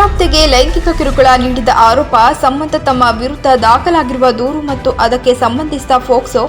ಅಪ್ರಾಪ್ತೆಗೆ ಲೈಂಗಿಕ ಕಿರುಕುಳ ನೀಡಿದ ಆರೋಪ ಸಂಬಂಧ ತಮ್ಮ ವಿರುದ್ಧ ದಾಖಲಾಗಿರುವ ದೂರು ಮತ್ತು ಅದಕ್ಕೆ ಸಂಬಂಧಿಸಿದ ಫೋಕ್ಸೋ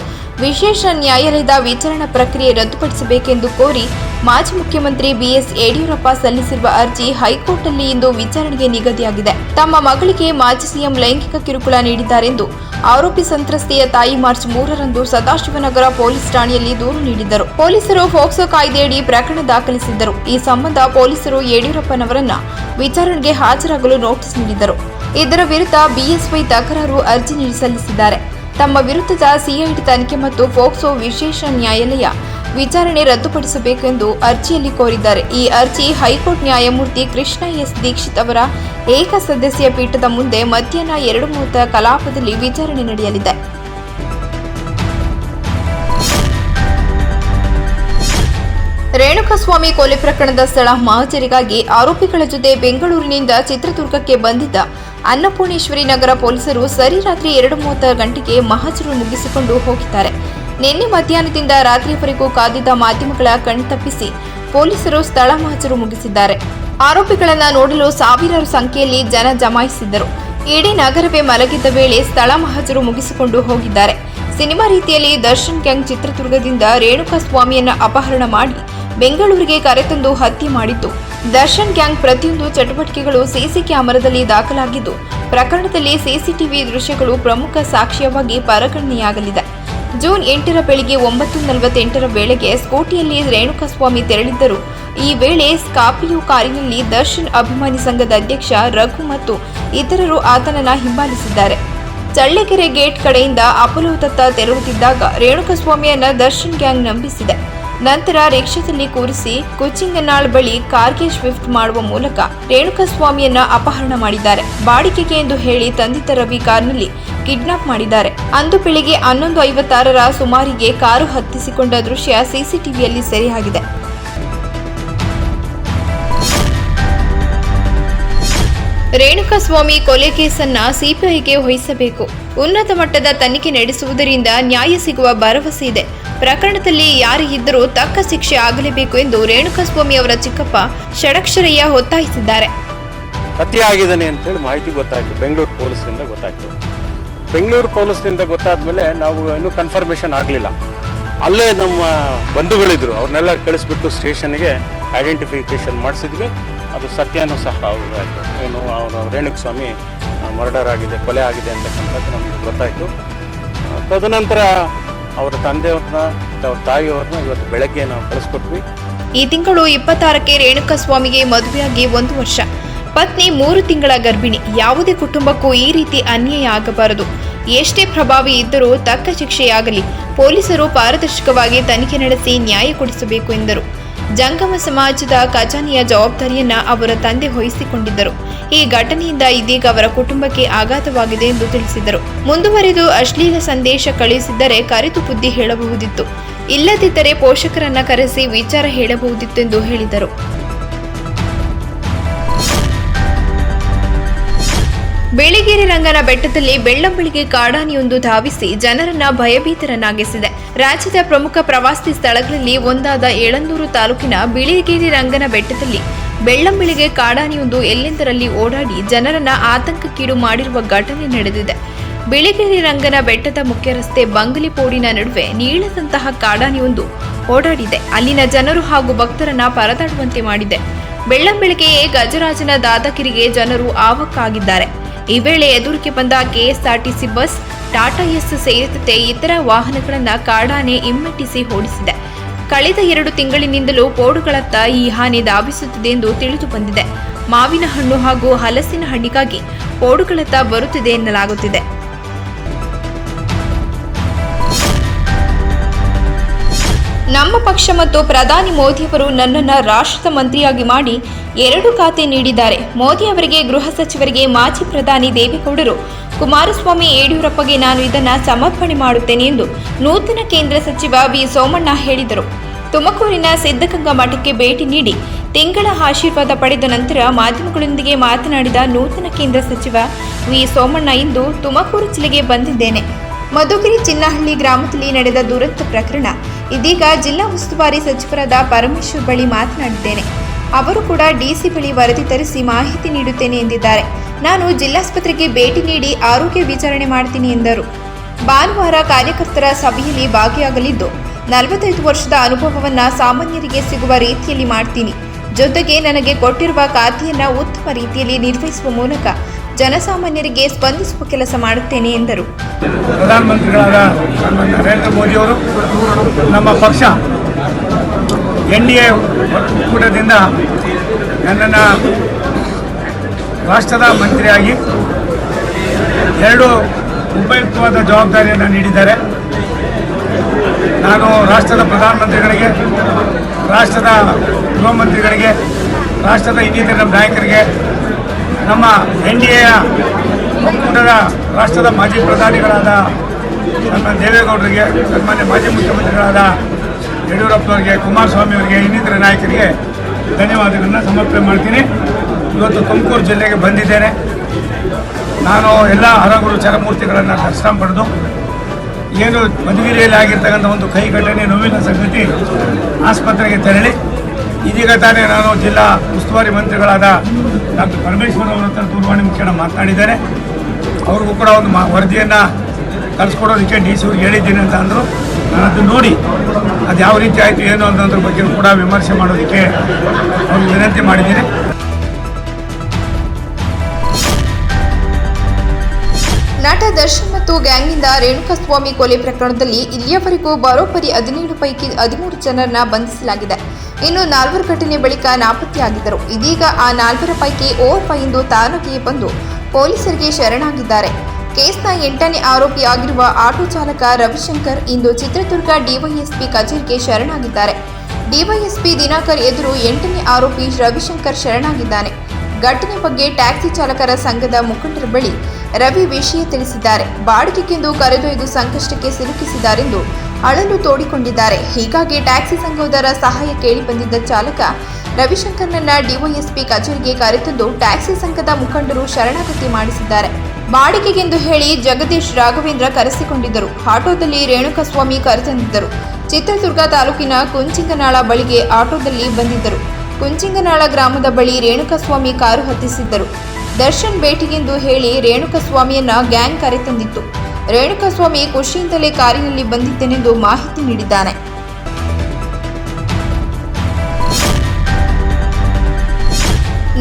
ವಿಶೇಷ ನ್ಯಾಯಾಲಯದ ವಿಚಾರಣಾ ಪ್ರಕ್ರಿಯೆ ರದ್ದುಪಡಿಸಬೇಕೆಂದು ಕೋರಿ ಮಾಜಿ ಮುಖ್ಯಮಂತ್ರಿ ಬಿಎಸ್ ಯಡಿಯೂರಪ್ಪ ಸಲ್ಲಿಸಿರುವ ಅರ್ಜಿ ಹೈಕೋರ್ಟ್ನಲ್ಲಿ ಇಂದು ವಿಚಾರಣೆಗೆ ನಿಗದಿಯಾಗಿದೆ. ತಮ್ಮ ಮಗಳಿಗೆ ಮಾಜಿ ಸಿಎಂ ಲೈಂಗಿಕ ಕಿರುಕುಳ ನೀಡಿದ್ದಾರೆಂದು ಆರೋಪಿ ಸಂತ್ರಸ್ತೆಯ ತಾಯಿ ಮಾರ್ಚ್ 3ರಂದು ಸದಾಶಿವನಗರ ಪೊಲೀಸ್ ಠಾಣೆಯಲ್ಲಿ ದೂರು ನೀಡಿದ್ದರು. ಪೊಲೀಸರು ಫೋಕ್ಸೋ ಕಾಯ್ದೆಯಡಿ ಪ್ರಕರಣ ದಾಖಲಿಸಿದ್ದರು. ಈ ಸಂಬಂಧ ಪೊಲೀಸರು ಯಡಿಯೂರಪ್ಪನವರನ್ನ ವಿಚಾರಣೆಗೆ ಹಾಜರಾಗಲು ನೋಟಿಸ್ ನೀಡಿದ್ದರು. ಇದರ ವಿರುದ್ಧ ಬಿಎಸ್ವೈ ತಕರಾರು ಅರ್ಜಿ ಸಲ್ಲಿಸಿದ್ದಾರೆ. ತಮ್ಮ ವಿರುದ್ಧದ ಸಿಐಡಿ ತನಿಖೆ ಮತ್ತು ಫೋಕ್ಸೋ ವಿಶೇಷ ನ್ಯಾಯಾಲಯ ವಿಚಾರಣೆ ರದ್ದುಪಡಿಸಬೇಕೆಂದು ಅರ್ಜಿಯಲ್ಲಿ ಕೋರಿದ್ದಾರೆ. ಈ ಅರ್ಜಿ ಹೈಕೋರ್ಟ್ ನ್ಯಾಯಮೂರ್ತಿ ಕೃಷ್ಣ ಎಸ್ ದೀಕ್ಷಿತ್ ಅವರ ಏಕಸದಸ್ಯ ಪೀಠದ ಮುಂದೆ ಮಧ್ಯಾಹ್ನ 2:30 ಕಲಾಪದಲ್ಲಿ ವಿಚಾರಣೆ ನಡೆಯಲಿದೆ. ರೇಣುಕಾಸ್ವಾಮಿ ಕೊಲೆ ಪ್ರಕರಣದ ಸ್ಥಳ ಮಹಜರಿಗಾಗಿ ಆರೋಪಿಗಳ ಜೊತೆ ಬೆಂಗಳೂರಿನಿಂದ ಚಿತ್ರದುರ್ಗಕ್ಕೆ ಬಂದಿದ್ದ ಅನ್ನಪೂರ್ಣೇಶ್ವರಿ ನಗರ ಪೊಲೀಸರು ಸರಿ ರಾತ್ರಿ 2:30 ಗಂಟೆಗೆ ಮಹಜರು ಮುಗಿಸಿಕೊಂಡು ಹೋಗಿದ್ದಾರೆ. ನಿನ್ನೆ ಮಧ್ಯಾಹ್ನದಿಂದ ರಾತ್ರಿಯವರೆಗೂ ಕಾದಿದ್ದ ಮಾಧ್ಯಮಗಳ ಕಣ್ತಪ್ಪಿಸಿ ಪೊಲೀಸರು ಸ್ಥಳ ಮಹಜರು ಮುಗಿಸಿದ್ದಾರೆ. ಆರೋಪಿಗಳನ್ನ ನೋಡಲು ಸಾವಿರಾರು ಸಂಖ್ಯೆಯಲ್ಲಿ ಜನ ಜಮಾಯಿಸಿದ್ದರು. ಇಡೀ ನಗರವೇ ಮಲಗಿದ್ದ ವೇಳೆ ಸ್ಥಳ ಮಹಜರು ಮುಗಿಸಿಕೊಂಡು ಹೋಗಿದ್ದಾರೆ. ಸಿನಿಮಾ ರೀತಿಯಲ್ಲಿ ದರ್ಶನ್ ಗ್ಯಾಂಗ್ ಚಿತ್ರದುರ್ಗದಿಂದ ರೇಣುಕಾಸ್ವಾಮಿಯನ್ನ ಅಪಹರಣ ಮಾಡಿ ಬೆಂಗಳೂರಿಗೆ ಕರೆತಂದು ಹತ್ಯೆ ಮಾಡಿದ್ದು. ದರ್ಶನ್ ಗ್ಯಾಂಗ್ ಪ್ರತಿಯೊಂದು ಚಟುವಟಿಕೆಗಳು ಸಿಸಿ ಕ್ಯಾಮೆರಾದಲ್ಲಿ ದಾಖಲಾಗಿದ್ದು, ಪ್ರಕರಣದಲ್ಲಿ ಸಿಸಿಟಿವಿ ದೃಶ್ಯಗಳು ಪ್ರಮುಖ ಸಾಕ್ಷ್ಯವಾಗಿ ಪರಿಗಣನೆಯಾಗಲಿದೆ. ಜೂನ್ 8ರ ಬೆಳಿಗ್ಗೆ 9:48 ವೇಳೆಗೆ ಸ್ಕೂಟಿಯಲ್ಲಿ ರೇಣುಕಾಸ್ವಾಮಿ ತೆರಳಿದ್ದರು. ಈ ವೇಳೆ ಸ್ಕಾರ್ಪಿಯೋ ಕಾರಿನಲ್ಲಿ ದರ್ಶನ್ ಅಭಿಮಾನಿ ಸಂಘದ ಅಧ್ಯಕ್ಷ ರಘು ಮತ್ತು ಇತರರು ಆತನನ್ನ ಹಿಂಬಾಲಿಸಿದ್ದಾರೆ. ಚಳ್ಳಕೆರೆ ಗೇಟ್ ಕಡೆಯಿಂದ ಅಪೋಲೋದತ್ತ ತೆರಳುತ್ತಿದ್ದಾಗ ರೇಣುಕಾಸ್ವಾಮಿಯನ್ನ ದರ್ಶನ್ ಗ್ಯಾಂಗ್ ನಂಬಿಸಿದೆ. ನಂತರ ರಿಕ್ಷಾದಲ್ಲಿ ಕೂರಿಸಿ ಕುಚಿಂಗನಾಳ್ ಬಳಿ ಕಾರ್ಗೆ ಶಿಫ್ಟ್ ಮಾಡುವ ಮೂಲಕ ರೇಣುಕಾಸ್ವಾಮಿಯನ್ನ ಅಪಹರಣ ಮಾಡಿದ್ದಾರೆ. ಬಾಡಿಗೆಗೆ ಎಂದು ಹೇಳಿ ತಂದಿದ್ದ ರವಿ ಕಾರ್ನಲ್ಲಿ ಕಿಡ್ನಾಪ್ ಮಾಡಿದ್ದಾರೆ. ಅಂದು ಬೆಳಿಗ್ಗೆ 11:56ರ ಸುಮಾರಿಗೆ ಕಾರು ಹತ್ತಿಸಿಕೊಂಡ ದೃಶ್ಯ ಸಿಸಿಟಿವಿಯಲ್ಲಿ ಸೆರೆಯಾಗಿದೆ. ರೇಣುಕಾಸ್ವಾಮಿ ಕೊಲೆ ಕೇಸನ್ನ ಸಿಪಿಐಗೆ ವಹಿಸಬೇಕು. ಉನ್ನತ ಮಟ್ಟದ ತನಿಖೆ ನಡೆಸುವುದರಿಂದ ನ್ಯಾಯ ಸಿಗುವ ಭರವಸೆ ಇದೆ. ಪ್ರಕರಣದಲ್ಲಿ ಯಾರೇ ಇದ್ದರೂ ತಕ್ಕ ಶಿಕ್ಷೆ ಆಗಲೇಬೇಕು ಎಂದು ರೇಣುಕಾಸ್ವಾಮಿ ಅವರ ಚಿಕ್ಕಪ್ಪ ಷಡಕ್ಷರಯ್ಯ ಒತ್ತಾಯಿಸಿದ್ದಾರೆ. ಹತ್ಯೆ ಆಗಿದ್ದಾನೆ ಅಂತೇಳಿ ಮಾಹಿತಿ ಗೊತ್ತಾಯ್ತು. ಬೆಂಗಳೂರು ಪೊಲೀಸ್ನಿಂದ ಗೊತ್ತಾದ್ಮೇಲೆ ನಾವು ಇನ್ನೂ ಕನ್ಫರ್ಮೇಷನ್ ಆಗಲಿಲ್ಲ. ಅಲ್ಲೇ ನಮ್ಮ ಬಂಧುಗಳಿದ್ರು, ಅವ್ರನ್ನೆಲ್ಲ ಕಳಿಸ್ಬಿಟ್ಟು ಸ್ಟೇಷನ್ಗೆ ಐಡೆಂಟಿಫಿಕೇಶನ್ ಮಾಡಿಸಿದ್ವಿ. ಅದು ಸತ್ಯನೂ ಸಹ ಆಯಿತು. ಏನು ಅವರು ರೇಣುಕಾಸ್ವಾಮಿ ಮರ್ಡರ್ ಆಗಿದೆ, ಕೊಲೆ ಆಗಿದೆ ಅಂತಕ್ಕಂಥದ್ದು ನಮಗೆ ಗೊತ್ತಾಯಿತು. ತದನಂತರ ಅವರ ತಂದೆಯವ್ರನ್ನ ಅವ್ರ ತಾಯಿಯವ್ರನ್ನ ಇವತ್ತು ಬೆಳಗ್ಗೆ ನಾವು ಕಳಿಸ್ಕೊಟ್ವಿ. ಈ ತಿಂಗಳು 26ಕ್ಕೆ ರೇಣುಕಾಸ್ವಾಮಿಗೆ ಮದುವೆಯಾಗಿ 1 ವರ್ಷ. ಪತ್ನಿ 3 ತಿಂಗಳ ಗರ್ಭಿಣಿ. ಯಾವುದೇ ಕುಟುಂಬಕ್ಕೂ ಈ ರೀತಿ ಅನ್ಯಾಯ ಆಗಬಾರದು. ಎಷ್ಟೇ ಪ್ರಭಾವಿ ಇದ್ದರೂ ತಕ್ಕ ಶಿಕ್ಷೆಯಾಗಲಿ. ಪೊಲೀಸರು ಪಾರದರ್ಶಕವಾಗಿ ತನಿಖೆ ನಡೆಸಿ ನ್ಯಾಯ ಕೊಡಿಸಬೇಕು ಎಂದರು. ಜಂಗಮ ಸಮಾಜದ ಖಜಾನೆಯ ಜವಾಬ್ದಾರಿಯನ್ನ ಅವರ ತಂದೆ ವಹಿಸಿಕೊಂಡಿದ್ದರು. ಈ ಘಟನೆಯಿಂದ ಇದೀಗ ಅವರ ಕುಟುಂಬಕ್ಕೆ ಆಘಾತವಾಗಿದೆ ಎಂದು ತಿಳಿಸಿದರು. ಮುಂದುವರೆದು ಅಶ್ಲೀಲ ಸಂದೇಶ ಕಳುಹಿಸಿದ್ದರೆ ಕರೆದು ಬುದ್ಧಿ ಹೇಳಬಹುದಿತ್ತು, ಇಲ್ಲದಿದ್ದರೆ ಪೋಷಕರನ್ನ ಕರೆಸಿ ವಿಚಾರ ಹೇಳಬಹುದಿತ್ತು ಎಂದು ಹೇಳಿದರು. ಬೆಳಗೇರಿ ರಂಗನ ಬೆಟ್ಟದಲ್ಲಿ ಬೆಳ್ಳಂಬೆಳಿಗ್ಗೆ ಕಾಡಾನೆಯೊಂದು ಧಾವಿಸಿ ಜನರನ್ನ ಭಯಭೀತರನ್ನಾಗಿಸಿದೆ. ರಾಜ್ಯದ ಪ್ರಮುಖ ಪ್ರವಾಸಿ ಸ್ಥಳಗಳಲ್ಲಿ ಒಂದಾದ ಯಳಂದೂರು ತಾಲೂಕಿನ ಬಿಳಿಗೇರಿ ರಂಗನ ಬೆಟ್ಟದಲ್ಲಿ ಬೆಳ್ಳಂಬೆಳಿಗ್ಗೆ ಕಾಡಾನೆಯೊಂದು ಎಲ್ಲೆಂದರಲ್ಲಿ ಓಡಾಡಿ ಜನರನ್ನ ಆತಂಕಕ್ಕೀಡು ಮಾಡಿರುವ ಘಟನೆ ನಡೆದಿದೆ. ಬಿಳಿಗೇರಿ ರಂಗನ ಬೆಟ್ಟದ ಮುಖ್ಯ ರಸ್ತೆ ಬಂಗಲಿಪೋಡಿನ ನಡುವೆ ನೀಳದಂತಹ ಕಾಡಾನೆಯೊಂದು ಓಡಾಡಿದೆ. ಅಲ್ಲಿನ ಜನರು ಹಾಗೂ ಭಕ್ತರನ್ನ ಪರದಾಡುವಂತೆ ಮಾಡಿದೆ. ಬೆಳ್ಳಂಬೆಳಿಗ್ಗೆಯೇ ಗಜರಾಜನ ದಾದಾಗಿರಿಗೆ ಜನರು ಆವಕ್ಕಾಗಿದ್ದಾರೆ. ಈ ವೇಳೆ ಎದುರಿಗೆ ಬಂದ ಕೆಎಸ್ಆರ್ಟಿಸಿ ಬಸ್, ಟಾಟಾ ಎಸ್ ಸೇರಿದಂತೆ ಇತರ ವಾಹನಗಳನ್ನ ಕಾಡಾನೆ ಹಿಮ್ಮೆಟ್ಟಿಸಿ ಓಡಿಸಿದೆ. ಕಳೆದ 2 ತಿಂಗಳಿನಿಂದಲೂ ಪೋಡುಗಳತ್ತ ಈ ಆನೆ ಧಾವಿಸುತ್ತಿದೆ ಎಂದು ತಿಳಿದು ಬಂದಿದೆ. ಮಾವಿನ ಹಣ್ಣು ಹಾಗೂ ಹಲಸಿನ ಹಣ್ಣಿಗಾಗಿ ಪೋಡುಗಳತ್ತ ಬರುತ್ತಿದೆ ಎನ್ನಲಾಗುತ್ತಿದೆ. ನಮ್ಮ ಪಕ್ಷ ಮತ್ತು ಪ್ರಧಾನಿ ಮೋದಿಯವರು ನನ್ನನ್ನು ರಾಷ್ಟ್ರದ ಮಂತ್ರಿಯಾಗಿ ಮಾಡಿ 2 ಖಾತೆ ನೀಡಿದ್ದಾರೆ. ಮೋದಿ ಅವರಿಗೆ, ಗೃಹ ಸಚಿವರಿಗೆ ಮಾಜಿ ಪ್ರಧಾನಿ ದೇವೇಗೌಡರು, ಕುಮಾರಸ್ವಾಮಿ, ಯಡಿಯೂರಪ್ಪಗೆ ನಾನು ಇದನ್ನು ಸಮರ್ಪಣೆ ಮಾಡುತ್ತೇನೆ ಎಂದು ನೂತನ ಕೇಂದ್ರ ಸಚಿವ ವಿ ಸೋಮಣ್ಣ ಹೇಳಿದರು. ತುಮಕೂರಿನ ಸಿದ್ಧಗಂಗಾ ಮಠಕ್ಕೆ ಭೇಟಿ ನೀಡಿ ತಿಂಗಳ ಆಶೀರ್ವಾದ ಪಡೆದ ನಂತರ ಮಾಧ್ಯಮಗಳೊಂದಿಗೆ ಮಾತನಾಡಿದ ನೂತನ ಕೇಂದ್ರ ಸಚಿವ ವಿ ಸೋಮಣ್ಣ, ಇಂದು ತುಮಕೂರು ಜಿಲ್ಲೆಗೆ ಬಂದಿದ್ದೇನೆ. ಮಧುಗಿರಿ ಚಿನ್ನಹಳ್ಳಿ ಗ್ರಾಮದಲ್ಲಿ ನಡೆದ ದುರಂತ ಪ್ರಕರಣ. ಇದೀಗ ಜಿಲ್ಲಾ ಉಸ್ತುವಾರಿ ಸಚಿವರಾದ ಪರಮೇಶ್ವರ್ ಬಳಿ ಮಾತನಾಡಿದ್ದೇನೆ. ಅವರು ಕೂಡ ಡಿಸಿ ಬಳಿ ವರದಿ ತರಿಸಿ ಮಾಹಿತಿ ನೀಡುತ್ತೇನೆ ಎಂದಿದ್ದಾರೆ. ನಾನು ಜಿಲ್ಲಾಸ್ಪತ್ರೆಗೆ ಭೇಟಿ ನೀಡಿ ಆರೋಗ್ಯ ವಿಚಾರಣೆ ಮಾಡ್ತೀನಿ ಎಂದರು. ಭಾನುವಾರ ಕಾರ್ಯಕರ್ತರ ಸಭೆಯಲ್ಲಿ ಭಾಗಿಯಾಗಲಿದ್ದು 45 ವರ್ಷದ ಅನುಭವವನ್ನು ಸಾಮಾನ್ಯರಿಗೆ ಸಿಗುವ ರೀತಿಯಲ್ಲಿ ಮಾಡ್ತೀನಿ. ಜೊತೆಗೆ ನನಗೆ ಕೊಟ್ಟಿರುವ ಖಾತೆಯನ್ನು ಉತ್ತಮ ರೀತಿಯಲ್ಲಿ ನಿರ್ವಹಿಸುವ ಮೂಲಕ ಜನಸಾಮಾನ್ಯರಿಗೆ ಸ್ಪಂದಿಸುವ ಕೆಲಸ ಮಾಡುತ್ತೇನೆ ಎಂದರು. ಪ್ರಧಾನಮಂತ್ರಿಗಳಾದ ನರೇಂದ್ರ ಮೋದಿಯವರು ನಮ್ಮ ಪಕ್ಷ NDA ಒಕ್ಕೂಟದಿಂದ ನನ್ನನ್ನು ರಾಷ್ಟ್ರದ ಮಂತ್ರಿಯಾಗಿ 2 ಉಪಯುಕ್ತವಾದ ಜವಾಬ್ದಾರಿಯನ್ನು ನೀಡಿದ್ದಾರೆ. ನಾನು ರಾಷ್ಟ್ರದ ಪ್ರಧಾನಮಂತ್ರಿಗಳಿಗೆ, ರಾಷ್ಟ್ರದ ಗೃಹ ಮಂತ್ರಿಗಳಿಗೆ, ರಾಷ್ಟ್ರದ ಇನ್ನಿತರ ನಾಯಕರಿಗೆ, ನಮ್ಮ NDA ಒಕ್ಕೂಟದ ರಾಷ್ಟ್ರದ ಮಾಜಿ ಪ್ರಧಾನಿಗಳಾದ ನಮ್ಮ ದೇವೇಗೌಡರಿಗೆ, ಸನ್ಮಾನ್ಯ ಮಾಜಿ ಮುಖ್ಯಮಂತ್ರಿಗಳಾದ ಯಡಿಯೂರಪ್ಪನವರಿಗೆ, ಕುಮಾರಸ್ವಾಮಿ ಅವರಿಗೆ, ಇನ್ನಿತರ ನಾಯಕರಿಗೆ ಧನ್ಯವಾದಗಳನ್ನು ಸಮರ್ಪಣೆ ಮಾಡ್ತೀನಿ. ಇವತ್ತು ತುಮಕೂರು ಜಿಲ್ಲೆಗೆ ಬಂದಿದ್ದೇನೆ. ನಾನು ಎಲ್ಲ ಹರಗುರು ಚರಮೂರ್ತಿಗಳನ್ನು ದರ್ಶನ ಪಡೆದು ಏನು ಮಧುಗಿರಿಯಲ್ಲಿ ಆಗಿರ್ತಕ್ಕಂಥ ಒಂದು ಕೈ ಘಟನೆ ನೋವಿನ ಸಂಗತಿ ಆಸ್ಪತ್ರೆಗೆ ತೆರಳಿ ಇದೀಗ ತಾನೇ ನಾನು ಜಿಲ್ಲಾ ಉಸ್ತುವಾರಿ ಮಂತ್ರಿಗಳಾದ ಡಾಕ್ಟರ್ ಪರಮೇಶ್ವರ್ ಅವರ ಹತ್ರ ದೂರವಾಣಿ ಮುಖೇನ ಮಾತನಾಡಿದ್ದೇನೆ. ಅವ್ರಿಗೂ ಕೂಡ ಒಂದು ವರದಿಯನ್ನು ಕಳಿಸ್ಕೊಡೋದಕ್ಕೆ DC ಅವ್ರಿಗೆ ಹೇಳಿದ್ದೀನಿ ಅಂತ ಅಂದರು. ನಾನು ಅದನ್ನು ನೋಡಿ ಅದು ಯಾವ ರೀತಿ ಆಯಿತು ಏನು ಅನ್ನೋದ್ರ ಬಗ್ಗೆ ಕೂಡ ವಿಮರ್ಶೆ ಮಾಡೋದಕ್ಕೆ ಅವ್ರಿಗೆ ವಿನಂತಿ ಮಾಡಿದ್ದೀನಿ. ನಟ ದರ್ಶನ್ ಮತ್ತು ಗ್ಯಾಂಗ್ನಿಂದ ರೇಣುಕಾಸ್ವಾಮಿ ಕೊಲೆ ಪ್ರಕರಣದಲ್ಲಿ ಇಲ್ಲಿಯವರೆಗೂ ಬರೋಬ್ಬರಿ 17 ಪೈಕಿ 13 ಜನರನ್ನ ಬಂಧಿಸಲಾಗಿದೆ. ಇನ್ನು 4 ಘಟನೆ ಬಳಿಕ ನಾಪತ್ತೆಯಾಗಿದ್ದರು. ಇದೀಗ ಆ 4 ಪೈಕಿ ಓರ್ವ ಇಂದು ತಾನಾಗಿಯೇ ಬಂದು ಪೊಲೀಸರಿಗೆ ಶರಣಾಗಿದ್ದಾರೆ. ಕೇಸ್ನ 8ನೇ ಆರೋಪಿಯಾಗಿರುವ ಆಟೋ ಚಾಲಕ ರವಿಶಂಕರ್ ಇಂದು ಚಿತ್ರದುರ್ಗ ಡಿವೈಎಸ್ಪಿ ಕಚೇರಿಗೆ ಶರಣಾಗಿದ್ದಾರೆ. ಡಿವೈಎಸ್ಪಿ ದಿನಾಕರ್ ಎದುರು 8ನೇ ಆರೋಪಿ ರವಿಶಂಕರ್ ಶರಣಾಗಿದ್ದಾನೆ. ಘಟನೆ ಬಗ್ಗೆ ಟ್ಯಾಕ್ಸಿ ಚಾಲಕರ ಸಂಘದ ಮುಖಂಡರ ಬಳಿ ರವಿ ವಿಷಯ ತಿಳಿಸಿದ್ದಾರೆ. ಬಾಡಿಗೆಗೆಂದು ಕರೆದೊಯ್ದು ಸಂಕಷ್ಟಕ್ಕೆ ಸಿಲುಕಿಸಿದ್ದಾರೆಂದು ಅಳಲು ತೋಡಿಕೊಂಡಿದ್ದಾರೆ. ಹೀಗಾಗಿ ಟ್ಯಾಕ್ಸಿ ಸಂಘದವರ ಸಹಾಯ ಕೇಳಿ ಬಂದಿದ್ದ ಚಾಲಕ ರವಿಶಂಕರ್ನನ್ನ ಡಿವೈಎಸ್ಪಿ ಕಚೇರಿಗೆ ಕರೆತಂದು ಟ್ಯಾಕ್ಸಿ ಸಂಘದ ಮುಖಂಡರು ಶರಣಾಗತಿ ಮಾಡಿಸಿದ್ದಾರೆ. ಬಾಡಿಗೆಗೆಂದು ಹೇಳಿ ಜಗದೀಶ್ ರಾಘವೇಂದ್ರ ಕರೆಸಿಕೊಂಡಿದ್ದರು. ಆಟೋದಲ್ಲಿ ರೇಣುಕಾಸ್ವಾಮಿ ಕರೆತಂದಿದ್ದರು. ಚಿತ್ರದುರ್ಗ ತಾಲೂಕಿನ ಕುಂಚಿಂಗನಾಳ ಬಳಿಗೆ ಆಟೋದಲ್ಲಿ ಬಂದಿದ್ದರು. ಕುಂಚಿಂಗನಾಳ ಗ್ರಾಮದ ಬಳಿ ರೇಣುಕಾಸ್ವಾಮಿ ಕಾರು ಹತ್ತಿಸಿದ್ದರು. ದರ್ಶನ್ ಭೇಟಿಗೆಂದು ಹೇಳಿ ರೇಣುಕಾಸ್ವಾಮಿಯನ್ನ ಗ್ಯಾಂಗ್ ಕರೆತಂದಿತ್ತು. ರೇಣುಕಾಸ್ವಾಮಿ ಖುಷಿಯಿಂದಲೇ ಕಾರಿನಲ್ಲಿ ಬಂದಿದ್ದೇನೆಂದು ಮಾಹಿತಿ ನೀಡಿದ್ದಾನೆ.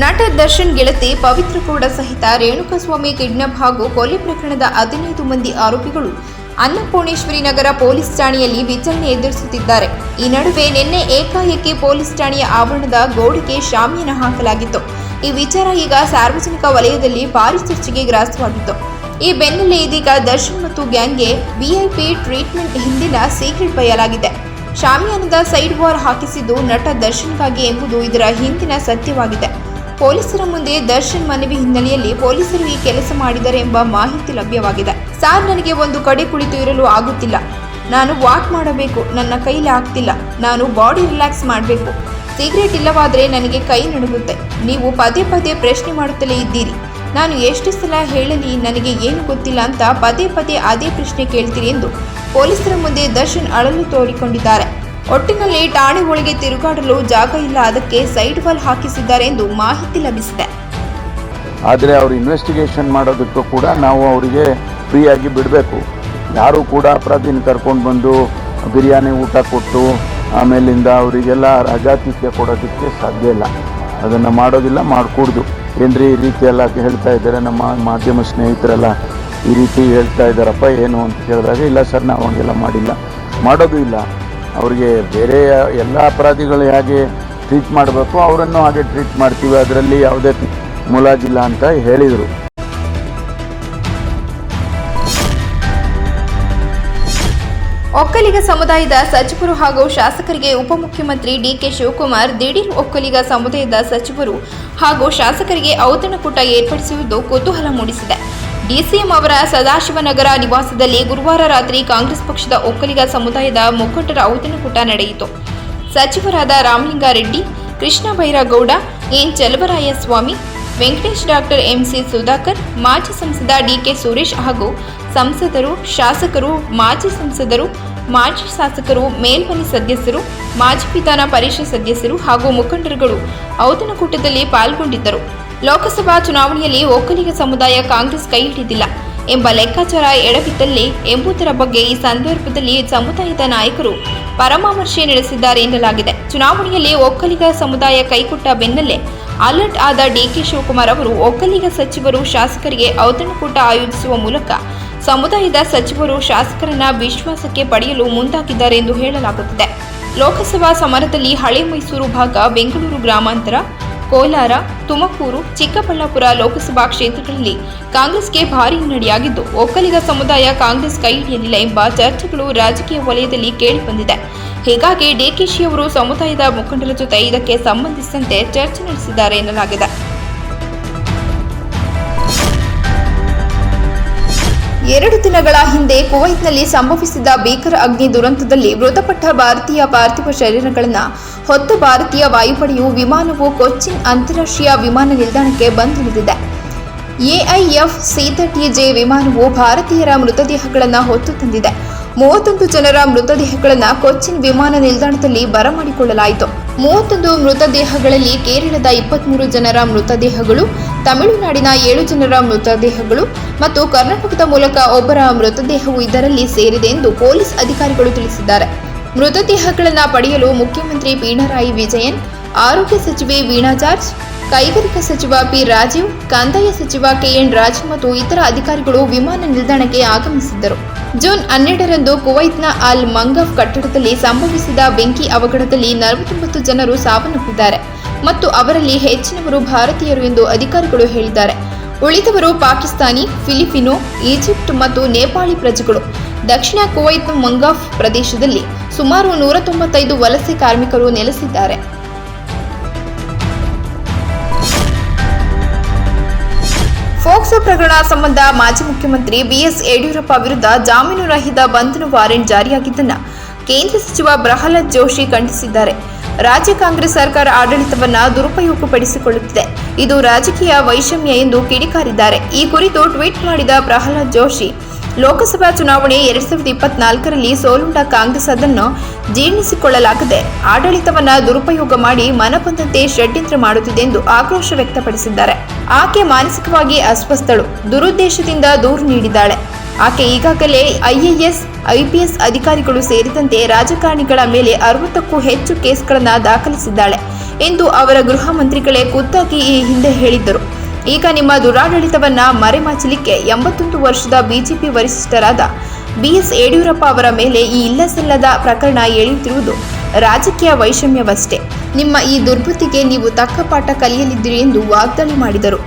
ನಟ ದರ್ಶನ್ ಗೆಳತಿ ಪವಿತ್ರ ಗೌಡ ಸಹಿತ ರೇಣುಕಾಸ್ವಾಮಿ ಕಿಡ್ನಾಪ್ ಹಾಗೂ ಕೊಲೆ ಪ್ರಕರಣದ 15 ಮಂದಿ ಆರೋಪಿಗಳು ಅನ್ನಪೂರ್ಣೇಶ್ವರಿ ನಗರ ಪೊಲೀಸ್ ಠಾಣೆಯಲ್ಲಿ ವಿಚಾರಣೆ ಎದುರಿಸುತ್ತಿದ್ದಾರೆ. ಈ ನಡುವೆ ನಿನ್ನೆ ಏಕಾಏಕಿ ಪೊಲೀಸ್ ಠಾಣೆಯ ಆವರಣದ ಗೋಡೆಗೆ ಶಾಮಿಯಾನ ಹಾಕಲಾಗಿತ್ತು. ಈ ವಿಚಾರ ಈಗ ಸಾರ್ವಜನಿಕ ವಲಯದಲ್ಲಿ ಭಾರಿ ಚರ್ಚೆಗೆ ಗ್ರಾಸವಾಗಿತ್ತು. ಈ ಬೆನ್ನಲ್ಲೇ ಇದೀಗ ದರ್ಶನ್ ಮತ್ತು ಗ್ಯಾಂಗ್ಗೆ VIP ಟ್ರೀಟ್ಮೆಂಟ್ ಹಿಂದಿನ ಸೀಕ್ರೆಟ್ ಬಯಲಾಗಿದೆ. ಶಾಮಿಯಾನದ ಸೈಡ್ ವಾರ್ ಹಾಕಿಸಿದ್ದು ನಟ ದರ್ಶನ್ಗಾಗಿ ಎಂಬುದು ಇದರ ಹಿಂದಿನ ಸತ್ಯವಾಗಿದೆ. ಪೊಲೀಸರ ಮುಂದೆ ದರ್ಶನ್ ಮನವಿ ಹಿನ್ನೆಲೆಯಲ್ಲಿ ಪೊಲೀಸರು ಈ ಕೆಲಸ ಮಾಡಿದ್ದಾರೆ ಎಂಬ ಮಾಹಿತಿ ಲಭ್ಯವಾಗಿದೆ. ಸಾರ್, ನನಗೆ ಒಂದು ಕಡೆ ಕುಳಿತು ಇರಲು ಆಗುತ್ತಿಲ್ಲ. ನಾನು ವಾಕ್ ಮಾಡಬೇಕು, ನನ್ನ ಕೈಲಿ ಆಗ್ತಿಲ್ಲ. ನಾನು ಬಾಡಿ ರಿಲ್ಯಾಕ್ಸ್ ಮಾಡಬೇಕು. ಸಿಗರೇಟ್ ಇಲ್ಲವಾದರೆ ನನಗೆ ಕೈ ನಡುಗುತ್ತೆ. ನೀವು ಪದೇ ಪದೇ ಪ್ರಶ್ನೆ ಮಾಡುತ್ತಲೇ ಇದ್ದೀರಿ. ನಾನು ಎಷ್ಟು ಸಲ ಹೇಳಲಿ, ನನಗೆ ಏನು ಗೊತ್ತಿಲ್ಲ ಅಂತ ಪದೇ ಪದೇ ಅದೇ ಪ್ರಶ್ನೆ ಕೇಳ್ತೀರಿ ಎಂದು ಪೊಲೀಸರ ಮುಂದೆ ದರ್ಶನ್ ಅಳಲು ತೋಡಿಕೊಂಡಿದ್ದಾರೆ. ಒಟ್ಟಿನಲ್ಲಿ ಠಾಣೆ ಒಳಗೆ ತಿರುಗಾಡಲು ಜಾಗ ಇಲ್ಲ, ಅದಕ್ಕೆ ಸೈಡ್ ವಾಲ್ ಹಾಕಿಸಿದ್ದಾರೆ ಎಂದು ಮಾಹಿತಿ ಲಭಿಸಿದೆ. ಆದರೆ ಅವರು ಇನ್ವೆಸ್ಟಿಗೇಷನ್ ಮಾಡೋದಕ್ಕೂ ಕೂಡ ನಾವು ಅವರಿಗೆ ಫ್ರೀಯಾಗಿ ಬಿಡಬೇಕು. ಯಾರೂ ಕೂಡ ಅಪರಾಧಿನ ಕರ್ಕೊಂಡು ಬಂದು ಬಿರಿಯಾನಿ ಊಟ ಕೊಟ್ಟು ಆಮೇಲಿಂದ ಅವರಿಗೆಲ್ಲ ರಜಾತಿಥ್ಯ ಕೊಡೋದಕ್ಕೆ ಸಾಧ್ಯ ಇಲ್ಲ. ಅದನ್ನು ಮಾಡೋದಿಲ್ಲ, ಮಾಡಿಕೊಡ್ದು. ಏನ್ರಿ ಈ ರೀತಿ ಎಲ್ಲ ಹೇಳ್ತಾ ಇದ್ದಾರೆ, ನಮ್ಮ ಮಾಧ್ಯಮ ಸ್ನೇಹಿತರೆಲ್ಲ ಈ ರೀತಿ ಹೇಳ್ತಾ ಇದ್ದಾರಪ್ಪ ಏನು ಅಂತ ಕೇಳಿದಾಗ, ಇಲ್ಲ ಸರ್ ನಾವು ಹಂಗೆಲ್ಲ ಮಾಡಿಲ್ಲ, ಮಾಡೋದು ಇಲ್ಲ. ಅವರಿಗೆ ಬೇರೆ ಎಲ್ಲ ಅಪರಾಧಿಗಳು ಹೇಗೆ ಟ್ರೀಟ್ ಮಾಡಬೇಕು ಅವರನ್ನು ಹಾಗೆ ಟ್ರೀಟ್ ಮಾಡ್ತೀವಿ, ಅದರಲ್ಲಿ ಯಾವುದೇ ಮುಲಾಜಿಲ್ಲ ಅಂತ ಹೇಳಿದರು. ಒಕ್ಕಲಿಗ ಸಮುದಾಯದ ಸಚಿವರು ಹಾಗೂ ಶಾಸಕರಿಗೆ ಉಪಮುಖ್ಯಮಂತ್ರಿ DK ಶಿವಕುಮಾರ್ ದಿಢೀರ್ ಒಕ್ಕಲಿಗ ಸಮುದಾಯದ ಸಚಿವರು ಹಾಗೂ ಶಾಸಕರಿಗೆ ಔತಣಕೂಟ ಏರ್ಪಡಿಸುವುದು ಕುತೂಹಲ ಮೂಡಿಸಿದೆ. DCM ಅವರ ಸದಾಶಿವನಗರ ನಿವಾಸದಲ್ಲಿ ಗುರುವಾರ ರಾತ್ರಿ ಕಾಂಗ್ರೆಸ್ ಪಕ್ಷದ ಒಕ್ಕಲಿಗ ಸಮುದಾಯದ ಮುಖಂಡರ ಔತಣಕೂಟ ನಡೆಯಿತು. ಸಚಿವರಾದ Ramalinga Reddy, Krishna ಬೈರಗೌಡ, N Chaluvarayaswamy, Venkatesh, doctor MC Sudhakar, ಮಾಜಿ ಸಂಸದ DK ಸುರೇಶ್ ಹಾಗೂ ಸಂಸದರು, ಶಾಸಕರು, ಮಾಜಿ ಸಂಸದರು, ಮಾಜಿ ಶಾಸಕರು, ಮೇಲ್ಮನೆ ಸದಸ್ಯರು, ಮಾಜಿ ವಿಧಾನ ಪರಿಷತ್ ಸದಸ್ಯರು ಹಾಗೂ ಮುಖಂಡರುಗಳು ಔತಣಕೂಟದಲ್ಲಿ ಪಾಲ್ಗೊಂಡಿದ್ದರು. ಲೋಕಸಭಾ ಚುನಾವಣೆಯಲ್ಲಿ ಒಕ್ಕಲಿಗ ಸಮುದಾಯ ಕಾಂಗ್ರೆಸ್ ಕೈ ಹಿಡಿದಿಲ್ಲ ಎಂಬ ಲೆಕ್ಕಾಚಾರ ಎಡವಿತ್ತಲ್ಲೇ ಎಂಬುದರ ಬಗ್ಗೆ ಈ ಸಂದರ್ಭದಲ್ಲಿ ಸಮುದಾಯದ ನಾಯಕರು ಪರಾಮರ್ಶೆ ನಡೆಸಿದ್ದಾರೆ ಎನ್ನಲಾಗಿದೆ. ಚುನಾವಣೆಯಲ್ಲಿ ಒಕ್ಕಲಿಗ ಸಮುದಾಯ ಕೈಕೊಟ್ಟ ಬೆನ್ನಲ್ಲೇ ಅಲರ್ಟ್ ಆದ ಡಿಕೆ ಶಿವಕುಮಾರ್ ಅವರು ಒಕ್ಕಲಿಗ ಸಚಿವರು, ಶಾಸಕರಿಗೆ ಔತಣಕೂಟ ಆಯೋಜಿಸುವ ಮೂಲಕ ಸಮುದಾಯದ ಸಚಿವರು, ಶಾಸಕರನ್ನ ವಿಶ್ವಾಸಕ್ಕೆ ಪಡೆಯಲು ಮುಂದಾಗಿದ್ದಾರೆ ಎಂದು ಹೇಳಲಾಗುತ್ತಿದೆ. ಲೋಕಸಭಾ ಸಮರದಲ್ಲಿ ಹಳೆ ಮೈಸೂರು ಭಾಗ, ಬೆಂಗಳೂರು ಗ್ರಾಮಾಂತರ, ಕೋಲಾರ, ತುಮಕೂರು, ಚಿಕ್ಕಬಳ್ಳಾಪುರ ಲೋಕಸಭಾ ಕ್ಷೇತ್ರಗಳಲ್ಲಿ ಕಾಂಗ್ರೆಸ್ಗೆ ಭಾರೀ ಹಿನ್ನಡೆಯಾಗಿದ್ದು, ಒಕ್ಕಲಿಗ ಸಮುದಾಯ ಕಾಂಗ್ರೆಸ್ ಕೈ ಹಿಡಿಯಲಿಲ್ಲ ಎಂಬ ಚರ್ಚೆಗಳು ರಾಜಕೀಯ ವಲಯದಲ್ಲಿ ಕೇಳಿಬಂದಿದೆ. ಹೀಗಾಗಿ ಡಿಕೆಶಿ ಅವರು ಸಮುದಾಯದ ಮುಖಂಡರ ಜೊತೆ ಇದಕ್ಕೆ ಸಂಬಂಧಿಸಿದಂತೆ ಚರ್ಚೆ ನಡೆಸಿದ್ದಾರೆ ಎನ್ನಲಾಗಿದೆ. ಎರಡು ದಿನಗಳ ಹಿಂದೆ ಕುವೈತ್ನಲ್ಲಿ ಸಂಭವಿಸಿದ ಭೀಕರ ಅಗ್ನಿ ದುರಂತದಲ್ಲಿ ಮೃತಪಟ್ಟ ಭಾರತೀಯ ಪಾರ್ಥಿವ ಶರೀರಗಳನ್ನು ಹೊತ್ತು ಭಾರತೀಯ ವಾಯುಪಡೆಯು ವಿಮಾನವು ಕೊಚ್ಚಿನ್ ಅಂತಾರಾಷ್ಟ್ರೀಯ ವಿಮಾನ ನಿಲ್ದಾಣಕ್ಕೆ ಬಂದಿಳಿದಿದೆ. ಎಐಎಫ್ C-30J ವಿಮಾನವು ಭಾರತೀಯರ ಮೃತದೇಹಗಳನ್ನು ಹೊತ್ತು ತಂದಿದೆ. 31 ಜನರ ಮೃತದೇಹಗಳನ್ನು ಕೊಚ್ಚಿನ್ ವಿಮಾನ ನಿಲ್ದಾಣದಲ್ಲಿ ಬರಮಾಡಿಕೊಳ್ಳಲಾಯಿತು. 31 ಮೃತದೇಹಗಳಲ್ಲಿ ಕೇರಳದ 23 ಜನರ ಮೃತದೇಹಗಳು, ತಮಿಳುನಾಡಿನ 7 ಜನರ ಮೃತದೇಹಗಳು ಮತ್ತು ಕರ್ನಾಟಕದ ಮೂಲಕ ಒಬ್ಬರ ಮೃತದೇಹವು ಇದರಲ್ಲಿ ಸೇರಿದೆ ಎಂದು ಪೊಲೀಸ್ ಅಧಿಕಾರಿಗಳು ತಿಳಿಸಿದ್ದಾರೆ. ಮೃತದೇಹಗಳನ್ನು ಪಡೆಯಲು ಮುಖ್ಯಮಂತ್ರಿ ಪಿಣರಾಯಿ ವಿಜಯನ್, ಆರೋಗ್ಯ ಸಚಿವೆ ವೀಣಾ ಜಾರ್ಜ್, ಕೈಗಾರಿಕಾ ಸಚಿವ ಪಿ ರಾಜೀವ್, ಕಂದಾಯ ಸಚಿವ KN ರಾಜ್ ಮತ್ತು ಇತರ ಅಧಿಕಾರಿಗಳು ವಿಮಾನ ನಿಲ್ದಾಣಕ್ಕೆ ಆಗಮಿಸಿದ್ದರು. ಜೂನ್ 12ರಂದು ಕುವೈತ್ನ ಅಲ್ ಮಂಗಫ್ ಕಟ್ಟಡದಲ್ಲಿ ಸಂಭವಿಸಿದ ಬೆಂಕಿ ಅವಘಡದಲ್ಲಿ 49 ಜನರು ಸಾವನ್ನಪ್ಪಿದ್ದಾರೆ ಮತ್ತು ಅವರಲ್ಲಿ ಹೆಚ್ಚಿನವರು ಭಾರತೀಯರು ಎಂದು ಅಧಿಕಾರಿಗಳು ಹೇಳಿದ್ದಾರೆ. ಉಳಿದವರು ಪಾಕಿಸ್ತಾನಿ, ಫಿಲಿಪಿನೋ, ಈಜಿಪ್ಟ್ ಮತ್ತು ನೇಪಾಳಿ ಪ್ರಜೆಗಳು. ದಕ್ಷಿಣ ಕುವೈತ್ನ ಮಂಗಫ್ ಪ್ರದೇಶದಲ್ಲಿ ಸುಮಾರು 195 ವಲಸೆ ಕಾರ್ಮಿಕರು ನೆಲೆಸಿದ್ದಾರೆ. ಫೋಕ್ಸೋ ಪ್ರಕರಣ ಸಂಬಂಧ ಮಾಜಿ ಮುಖ್ಯಮಂತ್ರಿ BS ಯಡಿಯೂರಪ್ಪ ವಿರುದ್ಧ ಜಾಮೀನು ರಹಿತ ಬಂಧನ ವಾರೆಂಟ್ ಜಾರಿಯಾಗಿದ್ದನ್ನು ಕೇಂದ್ರ ಸಚಿವ ಪ್ರಹ್ಲಾದ್ ಜೋಶಿ ಖಂಡಿಸಿದ್ದಾರೆ. ರಾಜ್ಯ ಕಾಂಗ್ರೆಸ್ ಸರ್ಕಾರ ಆಡಳಿತವನ್ನು ದುರುಪಯೋಗಪಡಿಸಿಕೊಳ್ಳುತ್ತಿದೆ, ಇದು ರಾಜಕೀಯ ವೈಷಮ್ಯ ಎಂದು ಕಿಡಿಕಾರಿದ್ದಾರೆ. ಈ ಕುರಿತು ಟ್ವೀಟ್ ಮಾಡಿದ ಪ್ರಹ್ಲಾದ್ ಜೋಶಿ, ಲೋಕಸಭಾ ಚುನಾವಣೆ 2024ರಲ್ಲಿ ಸೋಲುಂಡ ಕಾಂಗ್ರೆಸ್ ಅದನ್ನು ಜೀರ್ಣಿಸಿಕೊಳ್ಳಲಾಗದೆ ಆಡಳಿತವನ್ನು ದುರುಪಯೋಗ ಮಾಡಿ ಮನಬಂದಂತೆ ಷಡ್ಯಂತ್ರ ಮಾಡುತ್ತಿದೆ ಎಂದು ಆಕ್ರೋಶ ವ್ಯಕ್ತಪಡಿಸಿದ್ದಾರೆ. ಆಕೆ ಮಾನಸಿಕವಾಗಿ ಅಸ್ವಸ್ಥಳು, ದುರುದ್ದೇಶದಿಂದ ದೂರು ನೀಡಿದ್ದಾಳೆ. ಆಕೆ ಈಗಾಗಲೇ IAS, IPS ಅಧಿಕಾರಿಗಳು ಸೇರಿದಂತೆ ರಾಜಕಾರಣಿಗಳ ಮೇಲೆ 60ಕ್ಕೂ ಹೆಚ್ಚು ಕೇಸ್ಗಳನ್ನು ದಾಖಲಿಸಿದ್ದಾಳೆ ಎಂದು ಅವರ ಗೃಹ ಮಂತ್ರಿಗಳೇ ಖುದ್ದಾಗಿ ಈ ಹಿಂದೆ ಹೇಳಿದ್ದರು. ಈಗ ನಿಮ್ಮ ದುರಾಡಳಿತವನ್ನ ಮರೆಮಾಚಲಿಕ್ಕೆ 81 ವರ್ಷದ ಬಿಜೆಪಿ ವರಿಷ್ಠರಾದ BS ಯಡಿಯೂರಪ್ಪ ಅವರ ಮೇಲೆ ಈ ಇಲ್ಲಸಲ್ಲದ ಪ್ರಕರಣ ಎಳೆಯುತ್ತಿರುವುದು ರಾಜಕೀಯ ವೈಷಮ್ಯವಷ್ಟೇ. ನಿಮ್ಮ ಈ ದುರ್ಬುದ್ಧಿಗೆ ನೀವು ತಕ್ಕ ಪಾಠ ಕಲಿಯಲಿದ್ದೀರಿ ಎಂದು ವಾಗ್ದಾಳಿ ಮಾಡಿದರು.